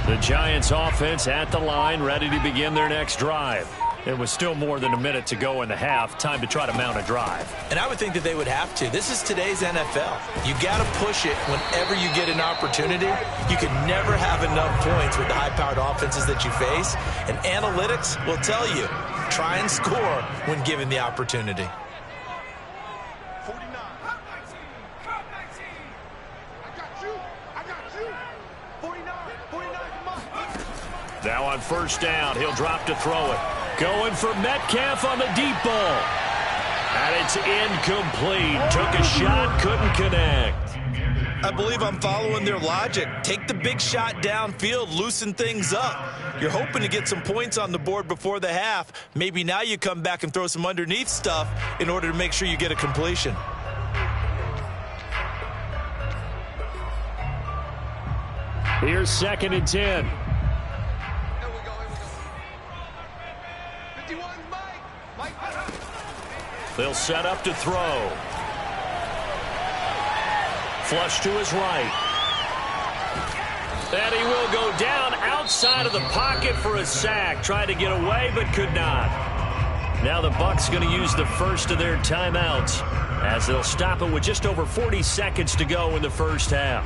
The Giants offense at the line, ready to begin their next drive. It was still more than a minute to go in the half. Time to try to mount a drive. And I would think that they would have to. This is today's NFL. You got to push it whenever you get an opportunity. You can never have enough points with the high-powered offenses that you face. And analytics will tell you, try and score when given the opportunity. Now on first down, he'll drop to throw it. Going for Metcalf on the deep ball. And it's incomplete. Took a shot, couldn't connect. I believe I'm following their logic. Take the big shot downfield, loosen things up. You're hoping to get some points on the board before the half. Maybe now you come back and throw some underneath stuff in order to make sure you get a completion. Here's 2nd and 10. They'll set up to throw. Flush to his right. And he will go down outside of the pocket for a sack. Tried to get away, but could not. Now the Bucs going to use the first of their timeouts as they'll stop it with just over 40 seconds to go in the first half.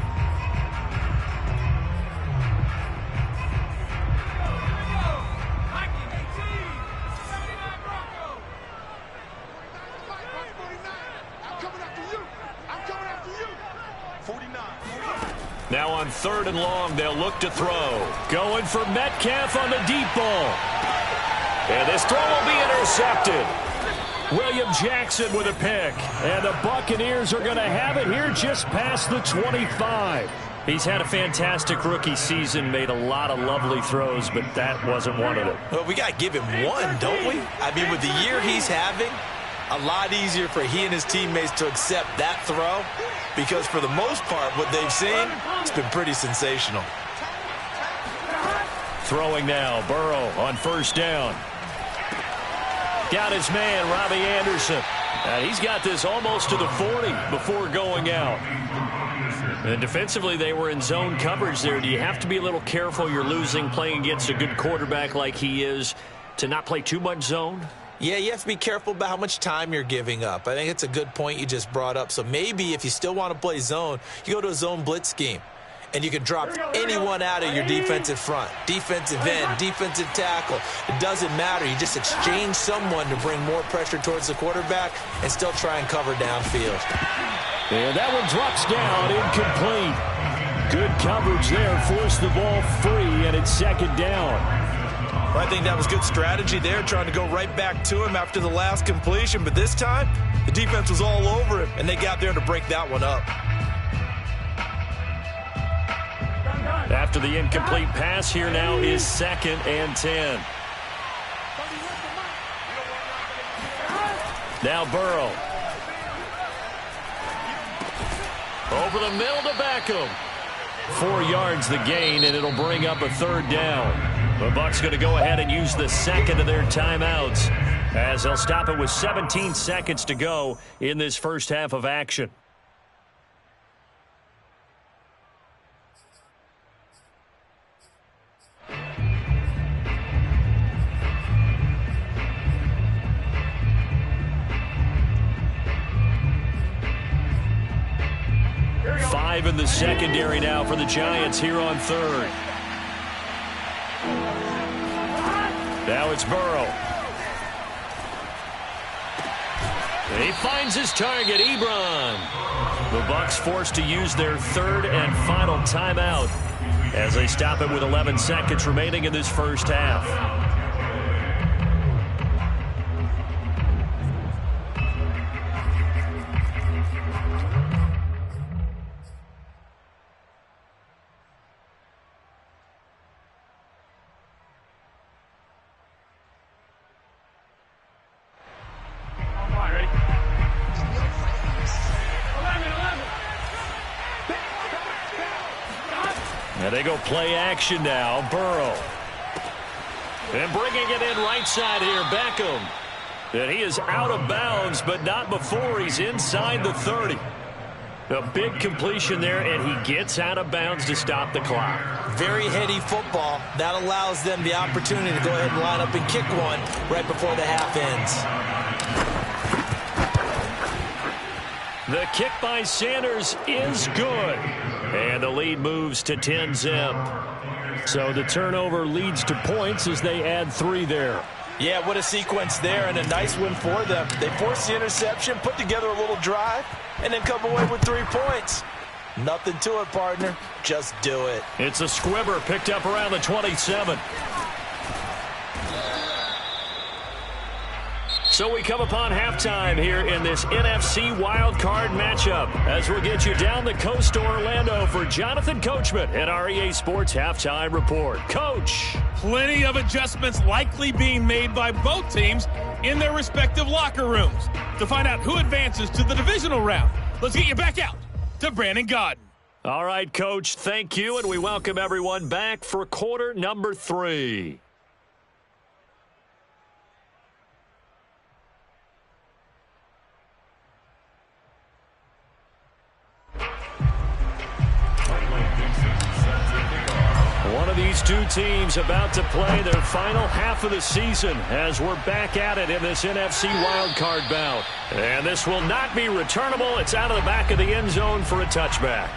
Now on 3rd and long, they'll look to throw. Going for Metcalf on the deep ball. And this throw will be intercepted. William Jackson with a pick. And the Buccaneers are going to have it here just past the 25. He's had a fantastic rookie season, made a lot of lovely throws, but that wasn't one of them. Well, we got to give him one, don't we? I mean, with the year he's having, a lot easier for he and his teammates to accept that throw, because for the most part, what they've seen, it's been pretty sensational. Throwing now, Burrow on first down. Got his man, Robbie Anderson. And he's got this almost to the 40 before going out. And defensively, they were in zone coverage there. Do you have to be a little careful? You're losing, playing against a good quarterback like he is, to not play too much zone? Yeah, you have to be careful about how much time you're giving up. I think it's a good point you just brought up. So maybe if you still want to play zone, you go to a zone blitz scheme. And you can drop anyone out of your defensive front. Defensive end, defensive tackle. It doesn't matter. You just exchange someone to bring more pressure towards the quarterback and still try and cover downfield. And that one drops down, incomplete. Good coverage there, forced the ball free, and it's 2nd down. Well, I think that was good strategy there, trying to go right back to him after the last completion. But this time, the defense was all over him, and they got there to break that one up. After the incomplete pass, here now is 2nd and 10. Now Burrow. Over the middle to Beckham. 4 yards the gain, and it'll bring up a 3rd down. The Bucs going to go ahead and use the 2nd of their timeouts as they'll stop it with 17 seconds to go in this first half of action. Five in the secondary now for the Giants here on 3rd. Now it's Burrow. He finds his target, Ebron. The Bucs forced to use their 3rd and final timeout as they stop it with 11 seconds remaining in this first half. And they go play action now. Burrow. And bringing it in right side here, Beckham. And he is out of bounds, but not before he's inside the 30. A big completion there, and he gets out of bounds to stop the clock. Very heady football. That allows them the opportunity to go ahead and line up and kick one right before the half ends. The kick by Sanders is good. And the lead moves to 10-zip. So the turnover leads to points as they add 3 there. Yeah, what a sequence there, and a nice win for them. They forced the interception, put together a little drive, and then come away with 3 points. Nothing to it, partner. Just do it. It's a squibber picked up around the 27. So we come upon halftime here in this NFC wildcard matchup as we'll get you down the coast to Orlando for Jonathan Coachman at our EA Sports Halftime Report. Coach. Plenty of adjustments likely being made by both teams in their respective locker rooms. To find out who advances to the divisional round, let's get you back out to Brandon Gaudin. All right, Coach, thank you, and we welcome everyone back for quarter number 3. One of these two teams about to play their final half of the season as we're back at it in this NFC wildcard bout. And this will not be returnable. It's out of the back of the end zone for a touchback.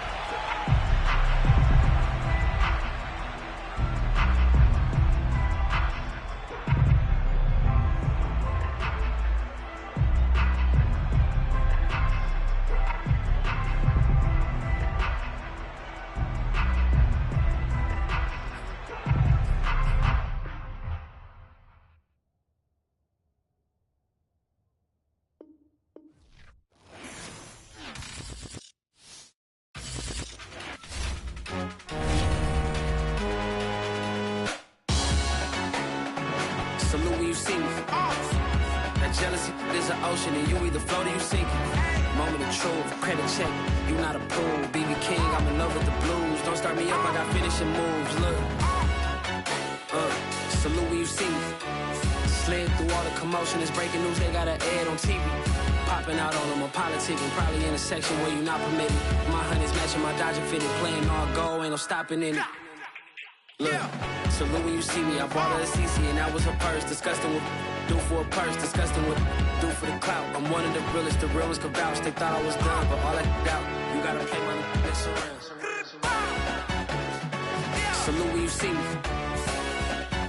Salute when you see me. That jealousy is an ocean, and you either float or you sink it. Moment of truth, credit check. You not a pool, BB King. I'm in love with the blues. Don't start me up, I got finishing moves. Look, salute when you see me. Slid through all the commotion, it's breaking news. They got an ad on TV. Popping out on them, a politicking. Probably in a section where you not permitted. My honey's matching my Dodger fitted, playing all gold, ain't no stopping in it. Look, salute when you see me. I bought her a CC and that was her purse. Disgusting with do for a purse. Disgusting with do for the clout. I'm one of the realest. The realest could vouch. They thought I was done, but all I doubt. You gotta play my mix around. Salute when you see me.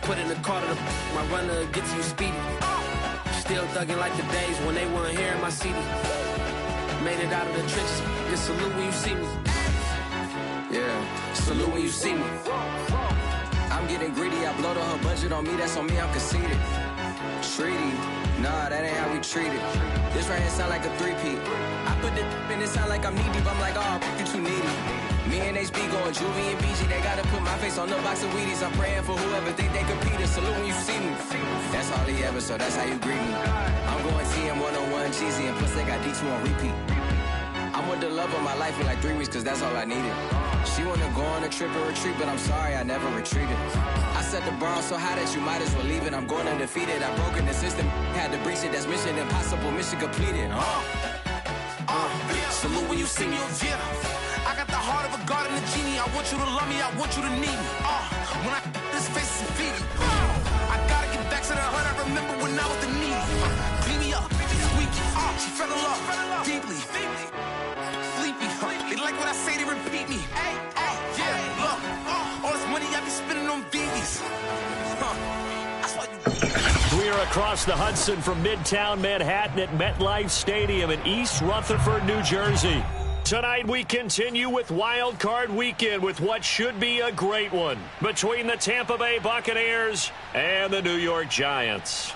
Put in the car to my runner gets you speedy. Still thugging like the days when they weren't here in my CD. Made it out of the trenches. Just salute when you see me. Yeah, salute when you see me. I'm getting greedy, I blowed her budget on me, that's on me, I'm conceited. Treaty, nah, that ain't how we treat it. This right here sound like a three-peat. I put the in it sound like I'm knee deep, I'm like, oh, you too needy. Me and HB going Juvie and BG, they gotta put my face on the box of Wheaties. I'm praying for whoever think they compete. Salute when you see me. That's all he ever, so that's how you greet me. I'm going TM 101 cheesy, and plus they got D2 on repeat. I'm with the love of my life for like 3 weeks, cause that's all I needed. She wanna go on a trip or retreat, but I'm sorry, I never retreated. I set the bar so high that you might as well leave it. I'm going undefeated, I broke in the system, had to breach it, that's mission impossible, mission completed. Salute when you see me, yeah. I got the heart of a god and a genie. I want you to love me, I want you to need me. When I this face is feeding. I gotta get back to the hood, I remember when I was the needy. Clean me up, squeaky. She fell in love, deeply. Sleepy, they like what I say, they repeat me. Yeah, look, all this money I be spending on BBs. That's why you. We are across the Hudson from Midtown Manhattan at MetLife Stadium in East Rutherford, New Jersey. Tonight we continue with Wild Card Weekend with what should be a great one between the Tampa Bay Buccaneers and the New York Giants.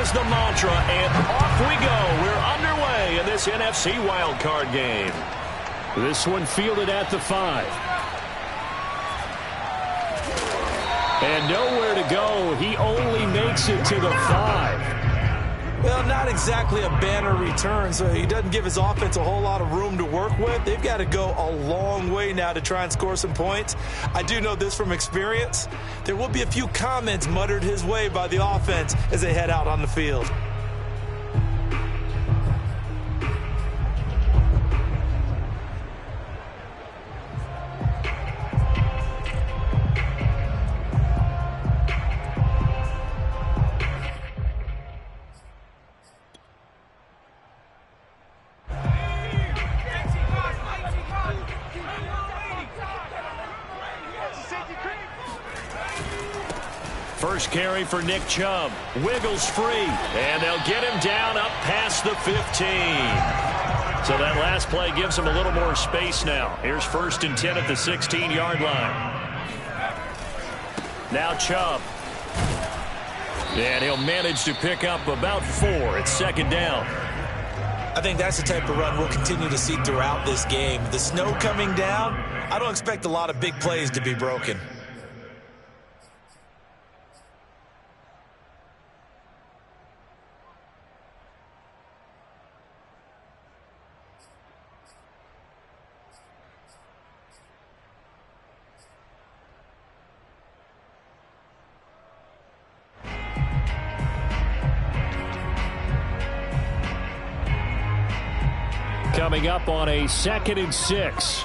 Is the mantra, and off we go. We're underway in this NFC wildcard game. This one fielded at the 5. And nowhere to go. He only makes it to the 5. Well, not exactly a banner return, so he doesn't give his offense a whole lot of room to work with. They've got to go a long way now to try and score some points. I do know this from experience. There will be a few comments muttered his way by the offense as they head out on the field. First carry for Nick Chubb. Wiggles free, and they'll get him down up past the 15. So that last play gives him a little more space now. Here's 1st and 10 at the 16-yard line. Now Chubb. And he'll manage to pick up about 4. It's 2nd down. I think that's the type of run we'll continue to see throughout this game. The snow coming down, I don't expect a lot of big plays to be broken. Coming up on a 2nd and 6.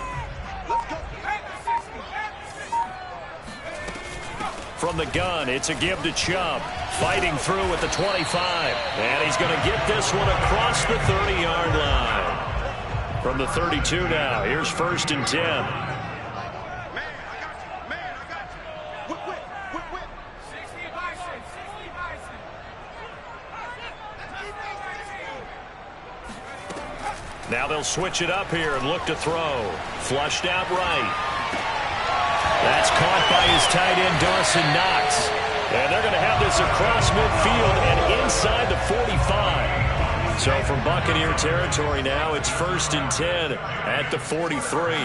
From the gun, it's a give to Chubb. Fighting through at the 25. And he's going to get this one across the 30-yard line. From the 32 now, here's 1st and 10. Now they'll switch it up here and look to throw. Flushed out right. That's caught by his tight end, Dawson Knox. And they're going to have this across midfield and inside the 45. So from Buccaneer territory now, it's 1st and 10 at the 43.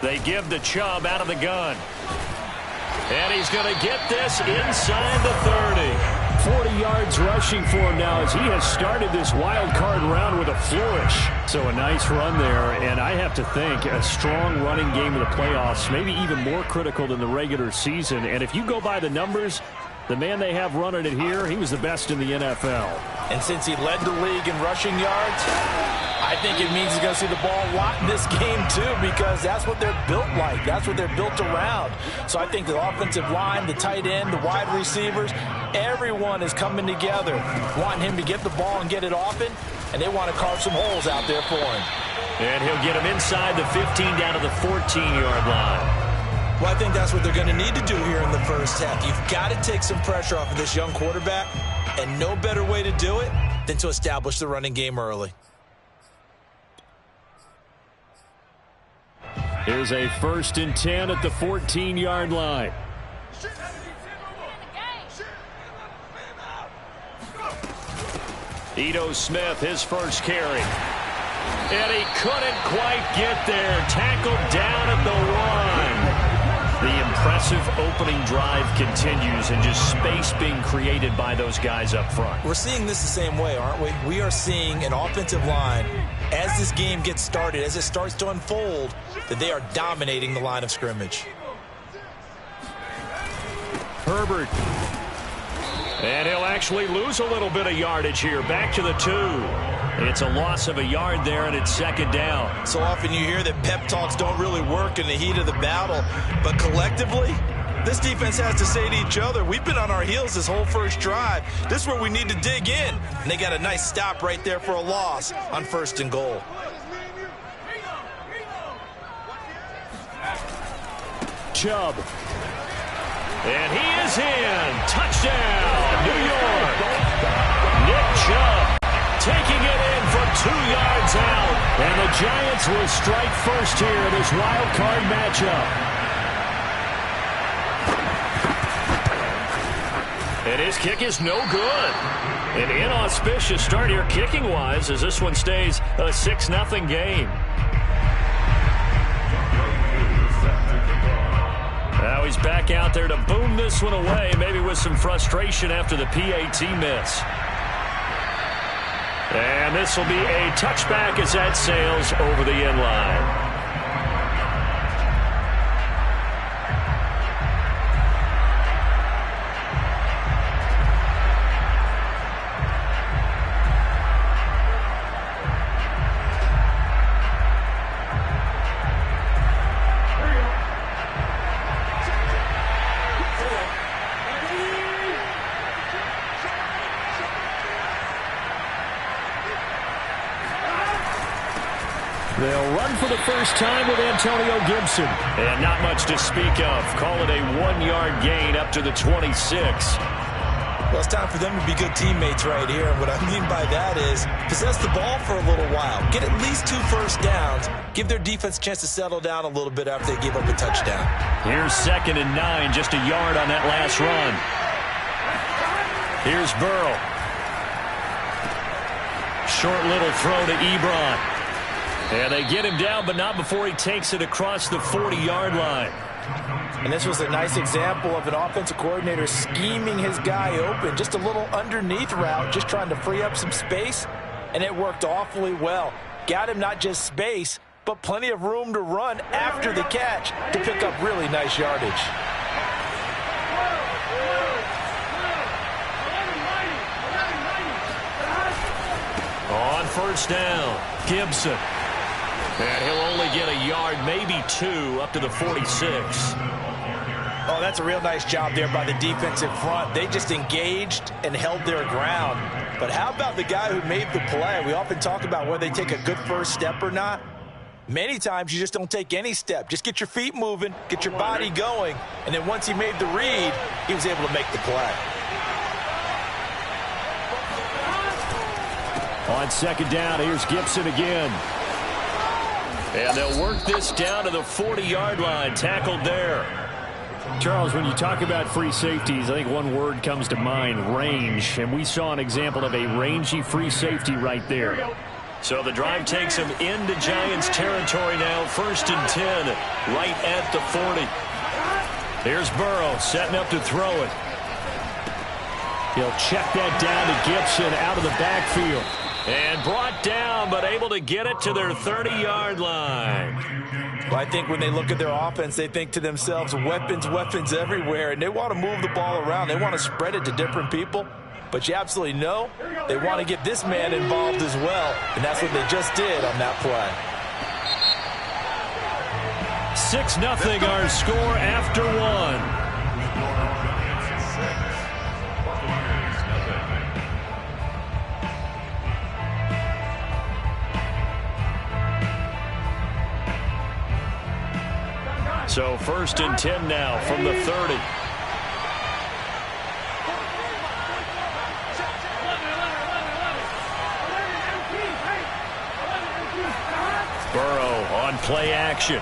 They give the Chubb out of the gun. And he's going to get this inside the 30. 40 yards rushing for him now as he has started this wild card round with a flourish. So a nice run there, and I have to think a strong running game in the playoffs, maybe even more critical than the regular season. And if you go by the numbers, the man they have running it here, he was the best in the NFL. And since he led the league in rushing yards, I think it means he's going to see the ball a lot in this game, too, because that's what they're built like. That's what they're built around. So I think the offensive line, the tight end, the wide receivers, everyone is coming together, wanting him to get the ball and get it often, and they want to carve some holes out there for him. And he'll get him inside the 15 down to the 14-yard line. Well, I think that's what they're going to need to do here in the first half. You've got to take some pressure off of this young quarterback, and no better way to do it than to establish the running game early. Here's a 1st and 10 at the 14-yard line. Ito Smith, his first carry. And he couldn't quite get there. Tackled down at the 1. The impressive opening drive continues, and just space being created by those guys up front. We're seeing this the same way, aren't we? We are seeing an offensive line, as this game gets started, as it starts to unfold, that they are dominating the line of scrimmage. Herbert. And he'll actually lose a little bit of yardage here. Back to the 2. It's a loss of a yard there, and it's 2nd down. So often you hear that pep talks don't really work in the heat of the battle. But collectively, this defense has to say to each other, we've been on our heels this whole first drive. This is where we need to dig in. And they got a nice stop right there for a loss on 1st and goal. Chubb. And he is in. Touchdown, New York. Nick Chubb taking it in from 2 yards out. And the Giants will strike first here in this wild card matchup. And his kick is no good. An inauspicious start here kicking-wise as this one stays a 6-0 game. Now he's back out there to boom this one away, maybe with some frustration after the PAT miss. And this will be a touchback as that sails over the end line. They'll run for the first time with Antonio Gibson. And not much to speak of. Call it a 1-yard gain up to the 26. Well, it's time for them to be good teammates right here. And what I mean by that is possess the ball for a little while. Get at least 2 first downs. Give their defense a chance to settle down a little bit after they give up a touchdown. Here's 2nd and 9, just a yard on that last run. Here's Burrow. Short little throw to Ebron. And they get him down, but not before he takes it across the 40-yard line. And this was a nice example of an offensive coordinator scheming his guy open. Just a little underneath route, just trying to free up some space, and it worked awfully well. Got him not just space, but plenty of room to run after the catch to pick up really nice yardage. On first down, Gibson. And he'll only get a yard, maybe 2, up to the 46. Oh, that's a real nice job there by the defensive front. They just engaged and held their ground. But how about the guy who made the play? We often talk about whether they take a good first step or not. Many times you just don't take any step. Just get your feet moving, get your body going, and then once he made the read, he was able to make the play. On 2nd down, here's Gibson again. And they'll work this down to the 40-yard line, tackled there. Charles, when you talk about free safeties, I think one word comes to mind, range. And we saw an example of a rangy free safety right there. So the drive takes him into Giants territory now, 1st and 10, right at the 40. Here's Burrow setting up to throw it. He'll check that down to Gibson out of the backfield. And brought down, but able to get it to their 30-yard line. Well, I think when they look at their offense, they think to themselves, weapons everywhere, and they want to move the ball around. They want to spread it to different people. But you absolutely know they want to get this man involved as well, and that's what they just did on that play. 6-0 our score after 1. So 1st and 10 now from the 30. Burrow on play action.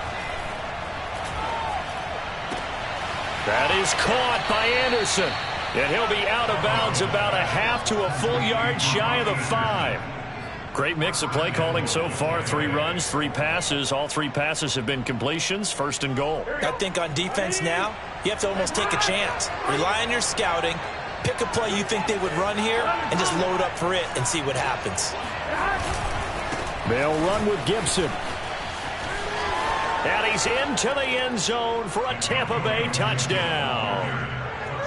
That is caught by Anderson. And he'll be out of bounds about a half to a full yard shy of the 5. Great mix of play calling so far. 3 runs, 3 passes. All 3 passes have been completions. 1st and goal. I think on defense now, you have to almost take a chance. Rely on your scouting. Pick a play you think they would run here and just load up for it and see what happens. They'll run with Gibson. And he's into the end zone for a Tampa Bay touchdown.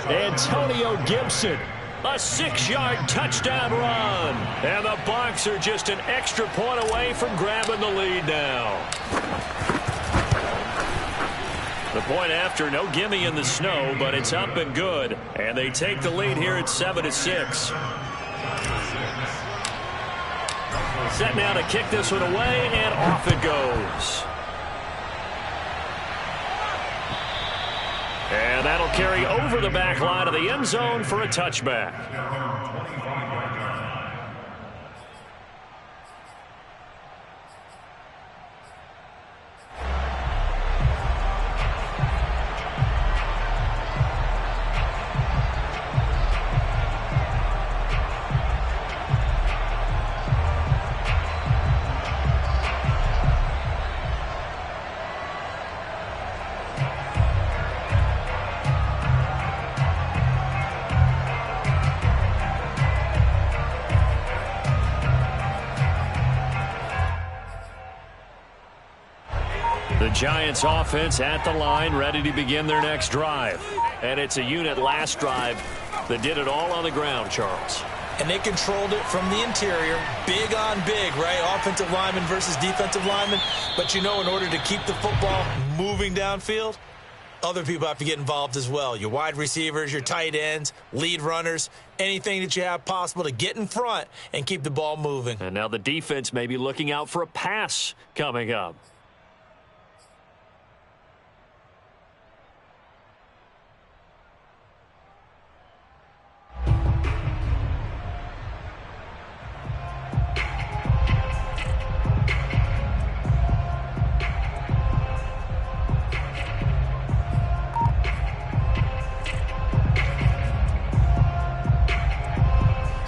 Antonio Gibson. A 6-yard touchdown run. And the Bucs are just an extra point away from grabbing the lead now. The point after, no gimme in the snow, but it's up and good. And they take the lead here at 7-6. Set now to kick this one away, and off it goes. And that'll carry over the back line of the end zone for a touchback. The Giants offense at the line, ready to begin their next drive. And it's a unit last drive that did it all on the ground, Charles. And they controlled it from the interior, big on big, right? Offensive lineman versus defensive lineman. But you know, in order to keep the football moving downfield, other people have to get involved as well. Your wide receivers, your tight ends, lead runners, anything that you have possible to get in front and keep the ball moving. And now the defense may be looking out for a pass coming up.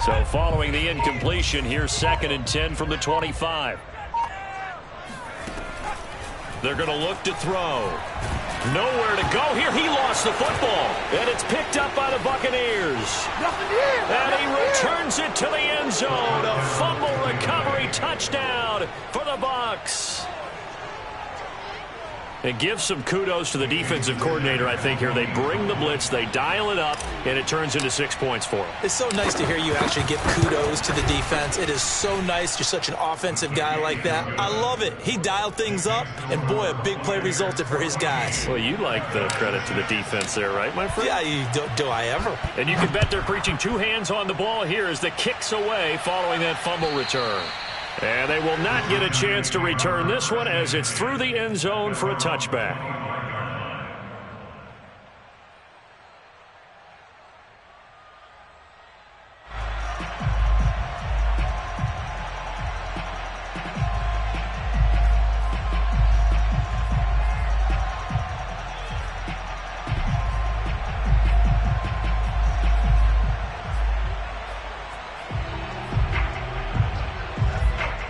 So following the incompletion, here's 2nd and 10 from the 25. They're going to look to throw. Nowhere to go here. He lost the football. And it's picked up by the Buccaneers. And he returns it to the end zone. A fumble recovery touchdown for the Bucs. And give some kudos to the defensive coordinator, I think, here. They bring the blitz, they dial it up, and it turns into 6 points for them. It's so nice to hear you actually give kudos to the defense. It is so nice. You're such an offensive guy like that. I love it. He dialed things up, and boy, a big play resulted for his guys. Well, you like the credit to the defense there, right, my friend? Yeah, do I ever? And you can bet they're preaching 2 hands on the ball here as the kick's away following that fumble return. And they will not get a chance to return this one as it's through the end zone for a touchback.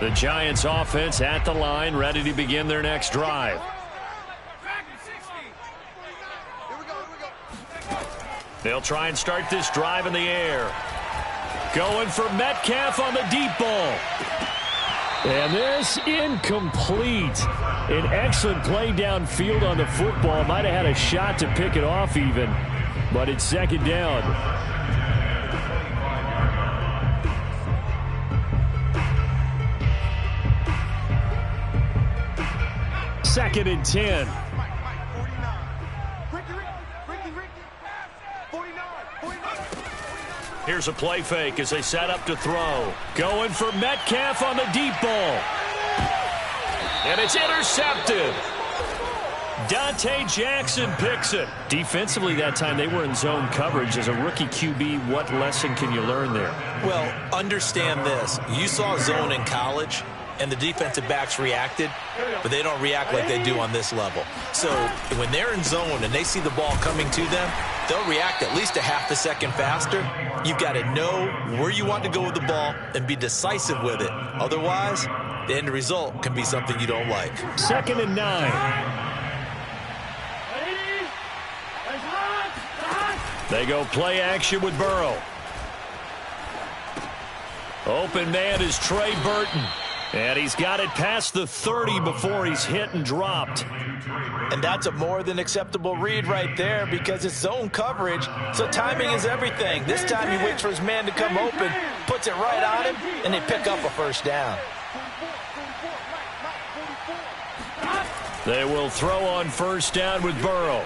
The Giants offense at the line, ready to begin their next drive. They'll try and start this drive in the air. Going for Metcalf on the deep ball. And this incomplete. An excellent play downfield on the football. Might have had a shot to pick it off even, but it's 2nd down. 2nd and 10. Here's a play fake as they set up to throw. Going for Metcalf on the deep ball. And it's intercepted. Dante Jackson picks it. Defensively that time they were in zone coverage. As a rookie QB, what lesson can you learn there? Well, understand this. You saw zone in college, and the defensive backs reacted, but they don't react like they do on this level. So when they're in zone and they see the ball coming to them, they'll react at least a half a second faster. You've got to know where you want to go with the ball and be decisive with it. Otherwise, the end result can be something you don't like. 2nd and 9. They go play action with Burrow. Open man is Trey Burton. And he's got it past the 30 before he's hit and dropped. And that's a more than acceptable read right there because it's zone coverage, so timing is everything. This time he waits for his man to come open, puts it right on him, and they pick up a 1st down. They will throw on 1st down with Burrow.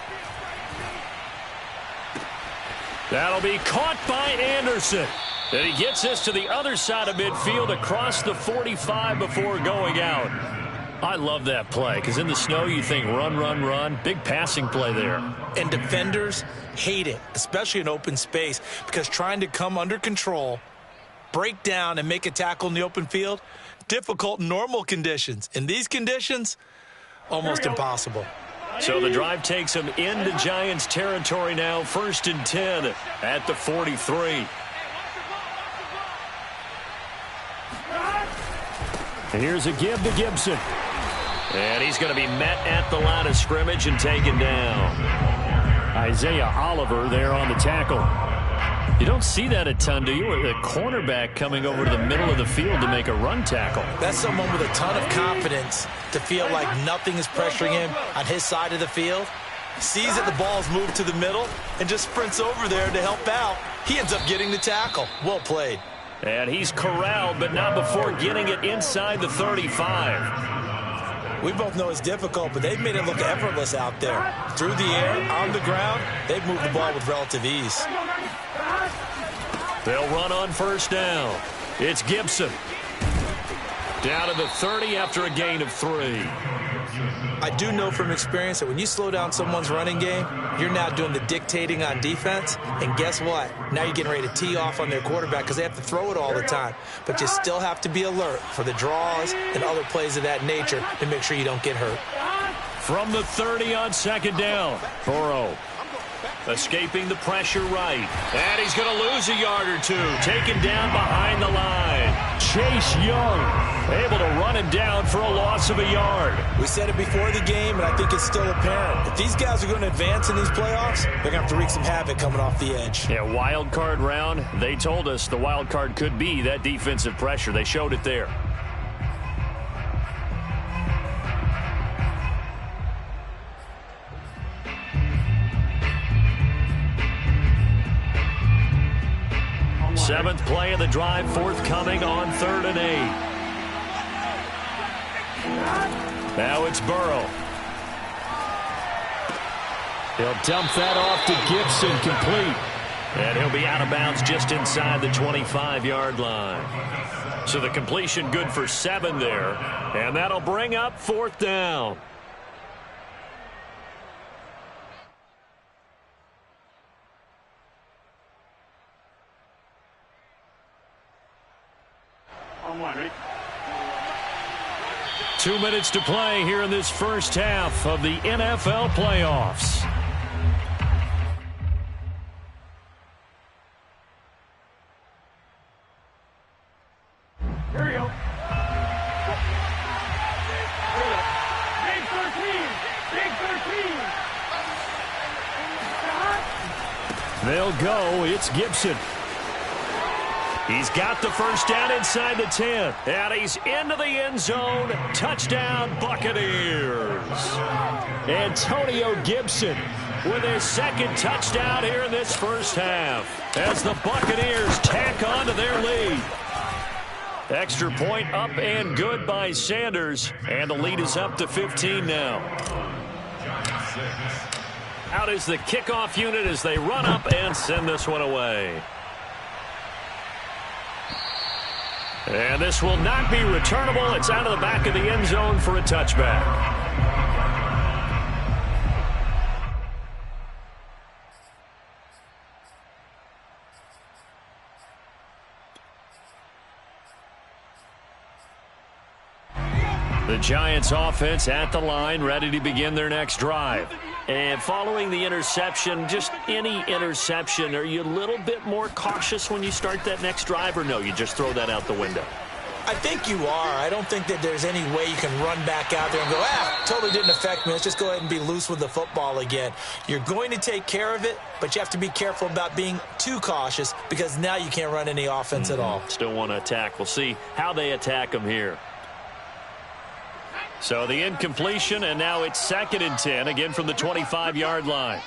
That'll be caught by Anderson. And he gets this to the other side of midfield across the 45 before going out. I love that play because in the snow you think run, run, run. Big passing play there. And defenders hate it, especially in open space, because trying to come under control, break down, and make a tackle in the open field, difficult in normal conditions. In these conditions, almost impossible. So the drive takes them into Giants territory now. 1st and 10 at the 43. And here's a give to Gibson. And he's going to be met at the line of scrimmage and taken down. Isaiah Oliver there on the tackle. You don't see that a ton, do you? The cornerback coming over to the middle of the field to make a run tackle. That's someone with a ton of confidence to feel like nothing is pressuring him on his side of the field. Sees that the ball's moved to the middle and just sprints over there to help out. He ends up getting the tackle. Well played. And he's corralled, but not before getting it inside the 35. We both know it's difficult, but they've made it look effortless out there. Through the air, on the ground, they've moved the ball with relative ease. They'll run on first down. It's Gibson. Down to the 30 after a gain of 3. I do know from experience that when you slow down someone's running game, you're now doing the dictating on defense. And guess what? Now you're getting ready to tee off on their quarterback because they have to throw it all the time. But you still have to be alert for the draws and other plays of that nature to make sure you don't get hurt. From the 30 on second down, Burrow escaping the pressure right. And he's going to lose a yard or two. Taken down behind the line. Chase Young able to run him down for a loss of a yard. We said it before the game, and I think it's still apparent. If these guys are going to advance in these playoffs, they're going to have to wreak some havoc coming off the edge. Yeah, wild card round. They told us the wild card could be that defensive pressure. They showed it there. Seventh play of the drive forthcoming on 3rd and 8. Now it's Burrow. He'll dump that off to Gibson, complete. And he'll be out of bounds just inside the 25-yard line. So the completion good for 7 there. And that'll bring up 4th down. Ready? 2 minutes to play here in this first half of the NFL playoffs. Here we go. Big 13. Big 13. They'll go. It's Gibson. He's got the first down inside the 10. And he's into the end zone. Touchdown, Buccaneers. Antonio Gibson with his second touchdown here in this first half as the Buccaneers tack on to their lead. Extra point up and good by Sanders. And the lead is up to 15 now. Out is the kickoff unit as they run up and send this one away. And this will not be returnable. It's out of the back of the end zone for a touchback. The Giants offense at the line, ready to begin their next drive. And following the interception, just any interception, are you a little bit more cautious when you start that next drive, or no, you just throw that out the window? I think you are. I don't think that there's any way you can run back out there and go, totally didn't affect me. Let's just go ahead and be loose with the football again. You're going to take care of it, but you have to be careful about being too cautious because now you can't run any offense at all. Still want to attack. We'll see how they attack them here. So the incompletion, and now it's 2nd and 10, again from the 25-yard line.